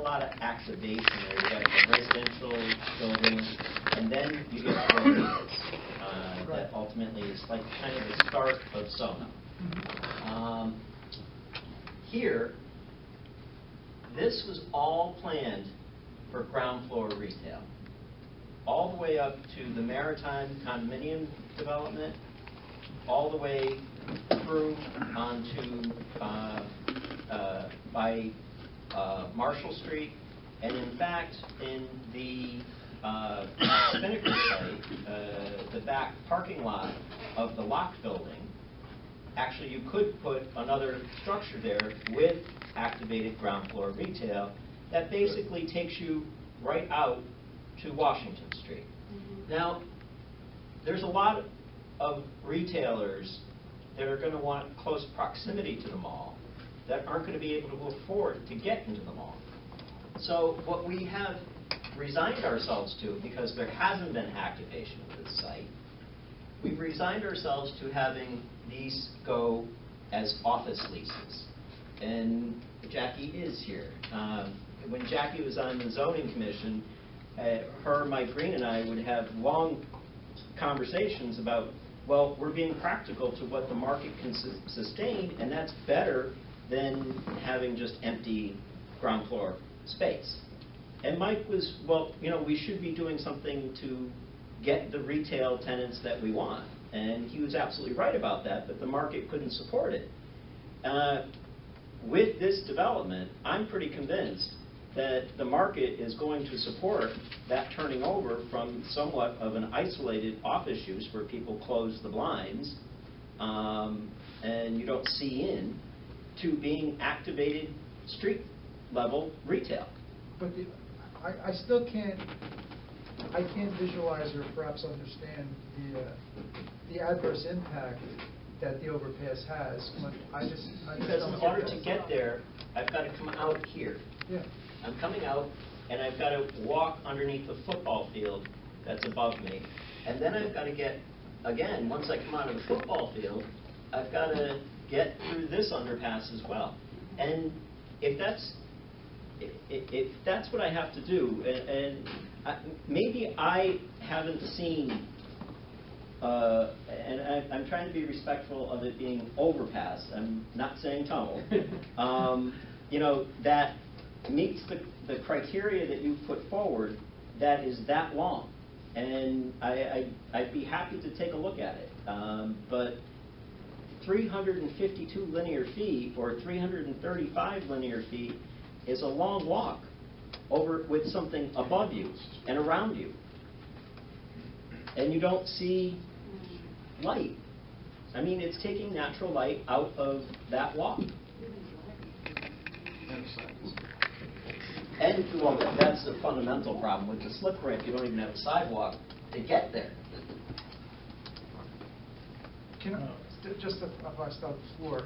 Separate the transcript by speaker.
Speaker 1: lot of activation there. You got a residential building, and then you get buildings that ultimately is like kind of the start of SoNo. Here, this was all planned for ground floor retail, all the way up to the Maritime condominium development, all the way through onto by Marshall Street, and in fact, in the Spinnaker site, the back parking lot of the locked building, actually you could put another structure there with activated ground floor retail that basically takes you right out to Washington Street. Now, there's a lot of retailers that are going to want close proximity to the mall that aren't going to be able to afford to get into the mall. So what we have resigned ourselves to, because there hasn't been activation of this site, we've resigned ourselves to having these go as office leases. And Jackie is here. When Jackie was on the zoning commission, her, Mike Green, and I would have long conversations about, well, we're being practical to what the market can sustain, and that's better than having just empty ground floor space. And Mike was, well, you know, we should be doing something to get the retail tenants that we want. And he was absolutely right about that, but the market couldn't support it. With this development, I'm pretty convinced that the market is going to support that turning over from somewhat of an isolated office use where people close the blinds and you don't see in, to being activated street level retail.
Speaker 2: But I still can't visualize or perhaps understand the adverse impact that the overpass has.
Speaker 1: Because in order to get there, I've got to come out here.
Speaker 2: Yeah.
Speaker 1: I'm coming out, and I've got to walk underneath the football field that's above me. And then I've got to get, again, once I come out of the football field, I've got to get through this underpass as well. And if that's what I have to do, and maybe I haven't seen, and I'm trying to be respectful of it being overpass, I'm not saying tunnel, you know, that meets the criteria that you put forward that is that long. And I'd be happy to take a look at it. But 352 linear feet or 335 linear feet is a long walk over with something above you and around you. And you don't see light. I mean, it's taking natural light out of that walk. And, well, that's the fundamental problem. With the slip ramp, you don't even have a sidewalk to get there.
Speaker 2: Can I, just if I stop the floor,